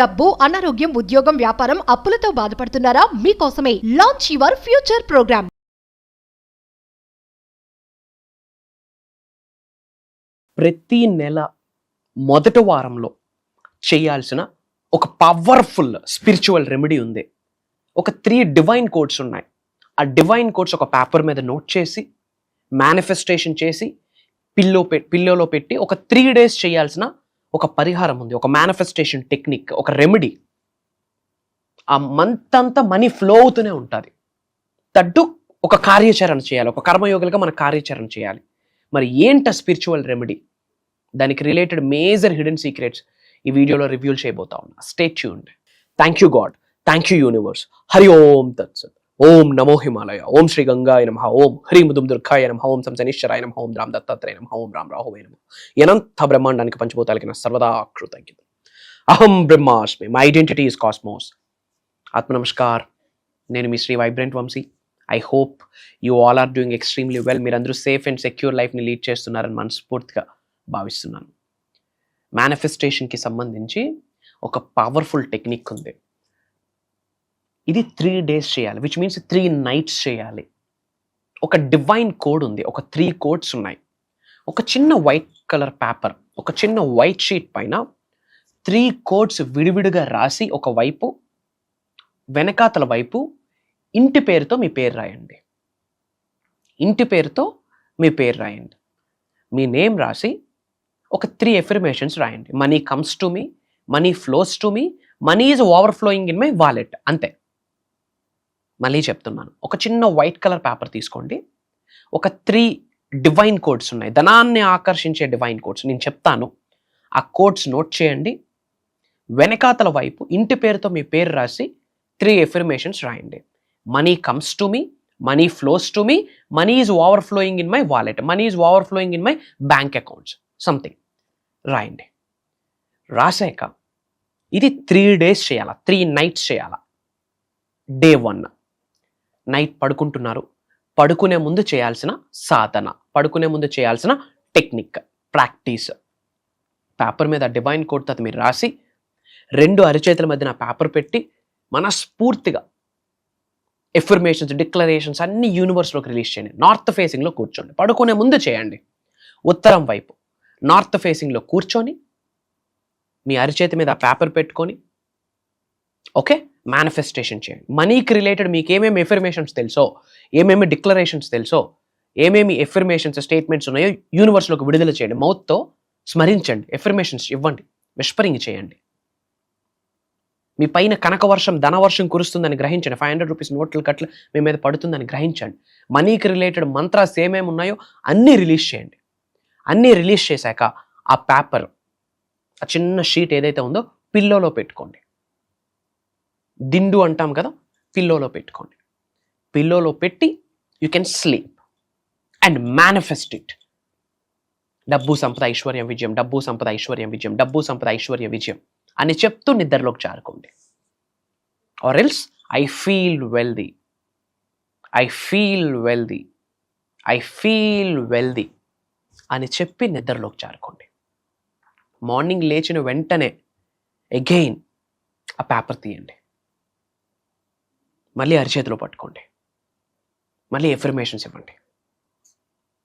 డబ్బు, అనారోగ్యం, ఉద్యోగం, వ్యాపారం, అప్పులతో బాధపడుతున్నారా? మీకోసమే లాంచ్ యువర్ ఫ్యూచర్ ప్రోగ్రామ్. ప్రతి నెల మొదటి వారంలో చేయాల్సిన ఒక పవర్ఫుల్ స్పిరిచువల్ రెమెడీ ఉంది. ఒక 3 డివైన్ కోడ్స్ ఉన్నాయి. ఆ డివైన్ కోడ్స్ ఒక పేపర్ మీద నోట్ చేసి మేనిఫెస్టేషన్ చేసి పిల్లోలో పెట్టి ఒక 3 days చేయాల్సిన ఒక పరిహారం ఉంది. ఒక మేనిఫెస్టేషన్ టెక్నిక్, ఒక రెమెడీ. ఆ మంత్ అంతా మనీ ఫ్లో అవుతూనే ఉంటుంది. తడ్డు ఒక కార్యాచరణ చేయాలి. ఒక కర్మయోగులుగా మన కార్యాచరణ చేయాలి. మరి ఏంట స్పిరిచువల్ రెమెడీ? దానికి రిలేటెడ్ మేజర్ హిడెన్ సీక్రెట్స్ ఈ వీడియోలో రివ్యూ చేయబోతా ఉన్నా. Stay tuned. Thank you God, thank you universe. Hari ఓం తత్సత్. ఓం నమో హిమాలయ. ఓం శ్రీ గంగాయ నమః. ఓం హ్రీం దుమ్ దుర్గాయ నమః. ఓం శనీశ్వరాయ నమః. ఓం రామ్ దత్తాత్రేయ నమః. ఓం రామ్ రాహువే నమః. అనంత బ్రహ్మాండానికి పంచభూతాలకి నా సర్వదా కృతజ్ఞత. అహం బ్రహ్మాస్మి. My identity is cosmos. ఆత్మ నమస్కార్. నేను మీ Shri vibrant Vamshi. I hope you all are doing extremely well. మీరందరూ సేఫ్ అండ్ సెక్యూర్ లైఫ్ని లీడ్ చేస్తున్నారని మనస్ఫూర్తిగా భావిస్తున్నాను. మేనిఫెస్టేషన్కి సంబంధించి ఒక పవర్ఫుల్ టెక్నిక్ ఉంది. ఇది 3 days చేయాలి, విచ్ మీన్స్ 3 nights చేయాలి. ఒక డివైన్ కోడ్ ఉంది. ఒక 3 codes ఉన్నాయి. ఒక చిన్న వైట్ కలర్ పేపర్, ఒక చిన్న వైట్ షీట్ పైన 3 codes విడివిడిగా రాసి ఒక వైపు, వెనకాతల వైపు ఇంటి పేరుతో మీ పేరు రాయండి. ఇంటి పేరుతో మీ పేరు రాయండి. మీ నేమ్ రాసి ఒక 3 affirmations రాయండి. Money comes to me, money flows to me, money is overflowing in my wallet. అంతే. మళ్ళీ చెప్తున్నాను. ఒక చిన్న వైట్ కలర్ పేపర్ తీసుకోండి. ఒక 3 డివైన్ కోడ్స్ ఉన్నాయి. ధనాన్ని ఆకర్షించే డివైన్ కోడ్స్ నేను చెప్తాను. ఆ కోడ్స్ నోట్ చేయండి. వెనకాతల వైపు ఇంటి పేరుతో మీ పేరు రాసి 3 affirmations రాయండి. Money comes to me, money flows to me, money is overflowing in my wallet, money is overflowing in my bank accounts, something రాయండి. రాసాక ఇది 3 days చేయాలా, 3 nights చేయాలా. Day 1 నైట్ పడుకుంటున్నారు. పడుకునే ముందు చేయాల్సిన సాధన, పడుకునే ముందు చేయాల్సిన టెక్నిక్, ప్రాక్టీస్. పేపర్ మీద డివైన్ కోడ్ తో మీరు రాసి 2 అరిచేతుల మధ్యన పేపర్ పెట్టి మనస్ఫూర్తిగా ఎఫర్మేషన్స్, డిక్లరేషన్స్ అన్ని యూనివర్స్లోకి రిలీజ్ చేయండి. నార్త్ ఫేసింగ్లో కూర్చోండి. పడుకునే ముందు చేయండి. ఉత్తరం వైపు నార్త్ ఫేసింగ్లో కూర్చొని మీ అరిచేతి మీద పేపర్ పెట్టుకొని ఓకే మేనిఫెస్టేషన్ చేయండి. మనీకి రిలేటెడ్ మీకు ఏమేమి ఎఫర్మేషన్స్ తెలుసో, ఏమేమి డిక్లరేషన్స్ తెలుసో, ఏమేమి ఎఫర్మేషన్స్ స్టేట్మెంట్స్ ఉన్నాయో యూనివర్స్లోకి విడుదల చేయండి. మౌత్తో స్మరించండి, ఎఫర్మేషన్స్ ఇవ్వండి, విస్పరింగ్ చేయండి. మీ పైన కనకవర్షం, ధనవర్షం కురుస్తుందని గ్రహించండి. 500 రూపీస్ నోట్లు కట్లు మీ మీద పడుతుందని గ్రహించండి. మనీకి రిలేటెడ్ మంత్రాస్ ఏమేమి ఉన్నాయో అన్నీ రిలీజ్ చేయండి. అన్నీ రిలీజ్ చేశాక ఆ పేపర్, ఆ చిన్న షీట్ ఏదైతే ఉందో పిల్లోలో పెట్టుకోండి. దిండు అంటాం కదా, పిల్లోలో పెట్టుకోండి. పిల్లోలో పెట్టి you can sleep and manifest it. డబ్బు సంపద ఐశ్వర్యం విజయం, డబ్బు సంపద ఐశ్వర్యం విజయం, డబ్బు సంపద ఐశ్వర్య విజయం అని చెప్తూ నిద్రలోకి జారుకోండి. Or else I feel wealthy, I feel wealthy, I feel wealthy అని చెప్పి నిద్రలోకి జారుకోండి. మార్నింగ్ లేచిన వెంటనే అగైన్ ఆ పేపర్ తీయండి. మళ్ళీ అరిచేతిలో పట్టుకోండి. మళ్ళీ ఎఫర్మేషన్స్ ఇవ్వండి.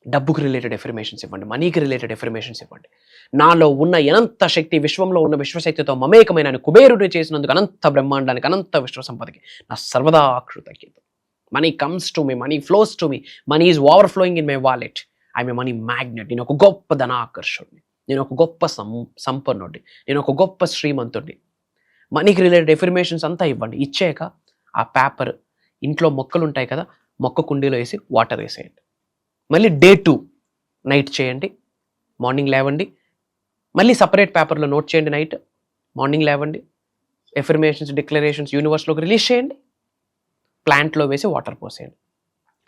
డబ్బుకు రిలేటెడ్ ఎఫర్మేషన్స్ ఇవ్వండి, మనీకి రిలేటెడ్ ఎఫర్మేషన్స్ ఇవ్వండి. నాలో ఉన్న అనంత శక్తి, విశ్వంలో ఉన్న విశ్వశక్తితో మమేకమైన కుబేరుడు చేసినందుకు అనంత బ్రహ్మాండానికి, అనంత విశ్వ సంపదకి నా సర్వదా కృతజ్ఞత. Money comes to me, money flows to me, money is overflowing in my wallet. I'm a money magnet. నేను ఒక గొప్ప ధనాకర్షుడిని, నేను ఒక గొప్ప సంపన్నుడిని, నేను ఒక గొప్ప శ్రీమంతుడిని. మనీకి రిలేటెడ్ ఎఫర్మేషన్స్ అంతా ఇవ్వండి. ఇచ్చాక ఆ పేపర్ ఇంట్లో మొక్కలు ఉంటాయి కదా, మొక్క కుండీలో వేసి వాటర్ వేసేయండి. మళ్ళీ Day 2 నైట్ చేయండి. మార్నింగ్ లేవండి, మళ్ళీ సపరేట్ పేపర్లో నోట్ చేయండి. నైట్, మార్నింగ్ లేవండి, ఎఫర్మేషన్స్, డిక్లరేషన్స్ యూనివర్స్లోకి రిలీజ్ చేయండి. ప్లాంట్లో వేసి వాటర్ పోసేయండి.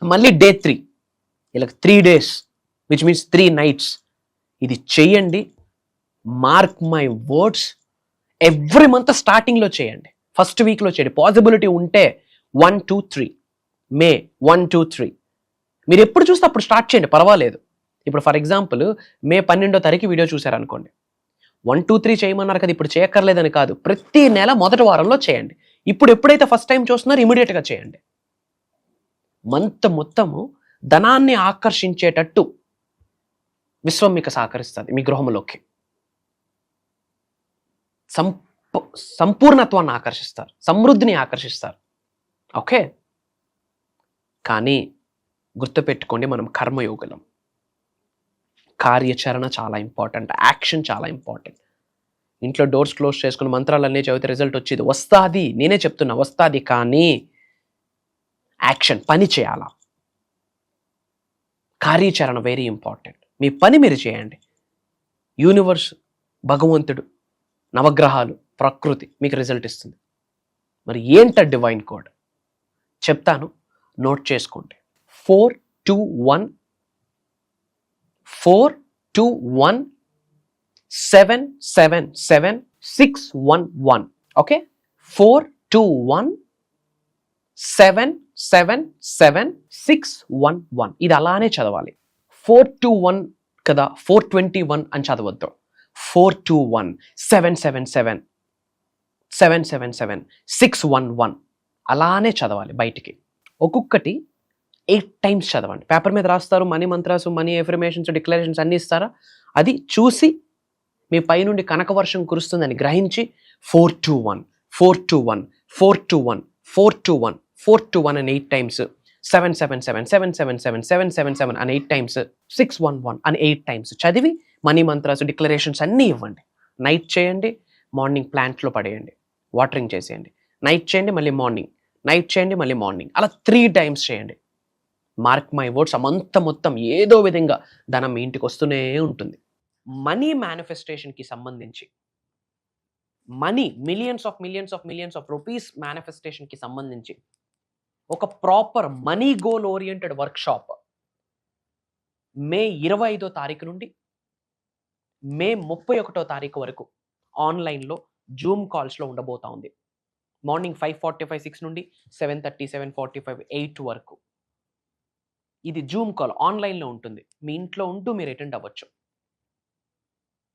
మళ్ళీ Day 3, ఇలా 3 days విచ్ మీన్స్ 3 nights ఇది చెయ్యండి. Mark my words, every month స్టార్టింగ్లో చేయండి. ఫస్ట్ వీక్లో చేయండి. పాసిబిలిటీ ఉంటే 1, 2, 3 మే 1, 2, 3 మీరు ఎప్పుడు చూస్తే అప్పుడు స్టార్ట్ చేయండి, పర్వాలేదు. ఇప్పుడు ఫర్ ఎగ్జాంపుల్ మే 12వ తారీఖు వీడియో చూసారనుకోండి, 1, 2, 3 చేయమన్నారు కదా, ఇప్పుడు చేయక్కర్లేదని కాదు. ప్రతి నెల మొదటి వారంలో చేయండి. ఇప్పుడు ఎప్పుడైతే ఫస్ట్ టైం చూస్తున్నారో ఇమీడియట్గా చేయండి. మంత్ మొత్తము ధనాన్ని ఆకర్షించేటట్టు విశ్వం మీకు సహకరిస్తుంది. మీ గృహంలోకి సంపూర్ణత్వాన్ని ఆకర్షిస్తారు, సమృద్ధిని ఆకర్షిస్తారు. ఓకే, కానీ గుర్తుపెట్టుకోండి, మనం కర్మయోగులం. కార్యాచరణ చాలా ఇంపార్టెంట్, యాక్షన్ చాలా ఇంపార్టెంట్. ఇంట్లో డోర్స్ క్లోజ్ చేసుకుని మంత్రాలన్నీ చదివితే రిజల్ట్ వచ్చేది వస్తుంది, నేనే చెప్తున్నా వస్తుంది, కానీ యాక్షన్, పని చేయాలా. కార్యాచరణ వెరీ ఇంపార్టెంట్. మీ పని మీరు చేయండి. యూనివర్స్, భగవంతుడు, నవగ్రహాలు, ప్రకృతి మీకు రిజల్ట్ ఇస్తుంది. మరి ఏంట డివైన్ కోడ్ చెప్తాను, నోట్ చేసుకోండి. 421 777 611. ఓకే, 421 777 611. ఇది అలానే చదవాలి. 421 కదా, 421 అని చదవద్దు. 421 777 777 611 అలానే చదవాలి. బయటికి ఒక్కొక్కటి 8 times చదవండి. పేపర్ మీద రాస్తారు, మనీ మంత్రాసు, మనీ ఎఫర్మేషన్స్, డిక్లరేషన్స్ అన్నీ ఇస్తారా, అది చూసి మీ పైనుండి కనకవర్షం కురుస్తుందని గ్రహించి 421 421 421 421 421 అని 8 times, 777 777 777 అని 8 times, 611 అని 8 times చదివి మనీ మంత్రాసు, డిక్లరేషన్స్ అన్నీ ఇవ్వండి. నైట్ చేయండి, మార్నింగ్ ప్లాంట్లో పడేయండి, వాటరింగ్ చేసేయండి. నైట్ చేయండి, మళ్ళీ మార్నింగ్, నైట్ చేయండి, మళ్ళీ మార్నింగ్, అలా 3 times చేయండి. మార్క్ మై వర్డ్స్, అమంత మొత్తం ఏదో విధంగా ధనం మీ ఇంటికి వస్తూనే ఉంటుంది. మనీ మేనిఫెస్టేషన్కి సంబంధించి, మనీ మిలియన్స్ ఆఫ్ రూపీస్ మేనిఫెస్టేషన్కి సంబంధించి ఒక proper money goal oriented workshop May 25వ తారీఖు నుండి మే 31వ తారీఖు వరకు ఆన్లైన్లో జూమ్ కాల్స్లో ఉండబోతా ఉంది. మార్నింగ్ 5:45 6 నుండి 7:30 7:45 8 వరకు. ఇది జూమ్ కాల్ ఆన్లైన్లో ఉంటుంది. మీ ఇంట్లో ఉంటూ మీరు అటెండ్ అవ్వచ్చు.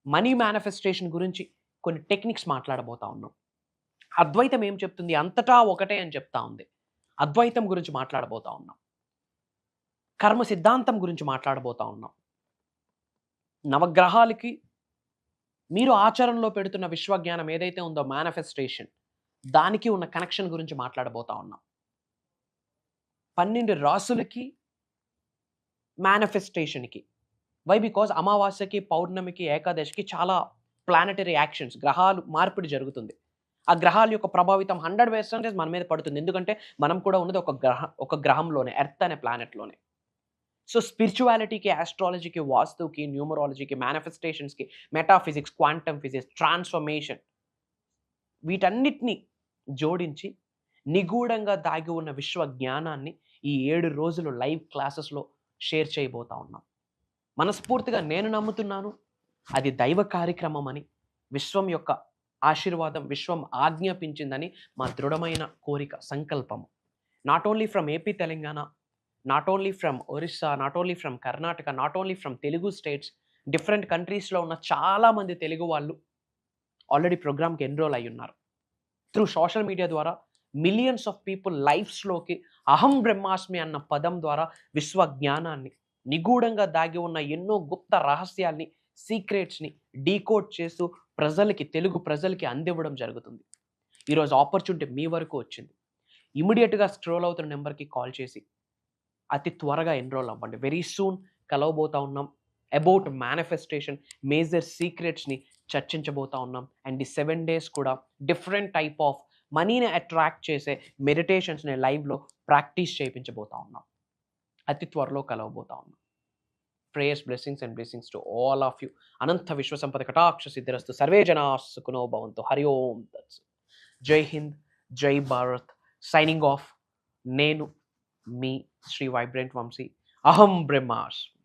మనీ మేనిఫెస్టేషన్ గురించి కొన్ని టెక్నిక్స్ మాట్లాడబోతా ఉన్నాం. అద్వైతం ఏం చెప్తుంది, అంతటా ఒకటే అని చెప్తా ఉంది. అద్వైతం గురించి మాట్లాడబోతా ఉన్నాం. కర్మ సిద్ధాంతం గురించి మాట్లాడబోతా ఉన్నాం. నవగ్రహాలకి మీరు ఆచరణలో పెడుతున్న విశ్వజ్ఞానం ఏదైతే ఉందో మేనిఫెస్టేషన్, దానికి ఉన్న కనెక్షన్ గురించి మాట్లాడబోతా ఉన్నాం. 12 రాసులకి మేనిఫెస్టేషన్కి. వై? బికాజ్ అమావాస్యకి, పౌర్ణమికి, ఏకాదశికి చాలా ప్లానెటరీ యాక్షన్స్, గ్రహాలు మార్పిడి జరుగుతుంది. ఆ గ్రహాల యొక్క ప్రభావితం 100% మన మీద పడుతుంది. ఎందుకంటే మనం కూడా ఉన్నది ఒక గ్రహంలోనే, ఎర్త్ అనే ప్లానెట్లోనే. సో స్పిరిచువాలిటీకి, ఆస్ట్రాలజీకి, వాస్తుకి, న్యూమరాలజీకి, మేనిఫెస్టేషన్స్కి, మెటాఫిజిక్స్, క్వాంటమ్ ఫిజిక్స్, ట్రాన్స్ఫర్మేషన్, వీటన్నిటిని జోడించి నిగూఢంగా దాగి ఉన్న విశ్వ జ్ఞానాన్ని ఈ 7 రోజులు లైవ్ క్లాసెస్లో షేర్ చేయబోతా ఉన్నాం. మనస్ఫూర్తిగా నేను నమ్ముతున్నాను అది దైవ కార్యక్రమం అని, విశ్వం యొక్క ఆశీర్వాదం విశ్వం ఆజ్ఞాపించిందని మా దృఢమైన కోరిక, సంకల్పము. Not only from AP Telangana, not only from Orissa, not only from Karnataka, not only from Telugu states, different కంట్రీస్లో ఉన్న చాలామంది తెలుగు వాళ్ళు ఆల్రెడీ ప్రోగ్రామ్కి ఎన్రోల్ అయి ఉన్నారు. త్రూ సోషల్ మీడియా ద్వారా మిలియన్స్ ఆఫ్ పీపుల్ లైఫ్స్లోకి అహం బ్రహ్మాస్మి అన్న పదం ద్వారా విశ్వ జ్ఞానాన్ని, నిగూఢంగా దాగి ఉన్న ఎన్నో గుప్త రహస్యాల్ని, సీక్రెట్స్ని డీకోడ్ చేస్తూ ప్రజలకి, తెలుగు ప్రజలకి అందివ్వడం జరుగుతుంది. ఈరోజు ఆపర్చునిటీ మీ వరకు వచ్చింది. ఇమీడియట్గా స్క్రోల్ అవుతున్న నెంబర్కి కాల్ చేసి అతి త్వరగా ఎన్రోల్ అవ్వండి. వెరీ సూన్ కలవబోతా ఉన్నాం. అబౌట్ మేనిఫెస్టేషన్ మేజర్ సీక్రెట్స్ని చర్చించబోతా ఉన్నాం. అండ్ ఈ 7 days కూడా డిఫరెంట్ టైప్ ఆఫ్ మనీని అట్రాక్ట్ చేసే మెడిటేషన్స్ని లైవ్లో ప్రాక్టీస్ చేయించబోతా ఉన్నాం. అతి త్వరలో కలవబోతా ఉన్నాం. Prayers, blessings and blessings to all of you. అనంత విశ్వ సంపద కటాక్ష సిద్ధిరస్తు. సర్వే జనా సుఖినో భవంతు. హరి ఓం తత్సత్. జై హింద్, జై భారత్. Signing off. నేను మీ శ్రీ వైబ్రెంట్ వంశీ. అహం బ్రహ్మాస్మి.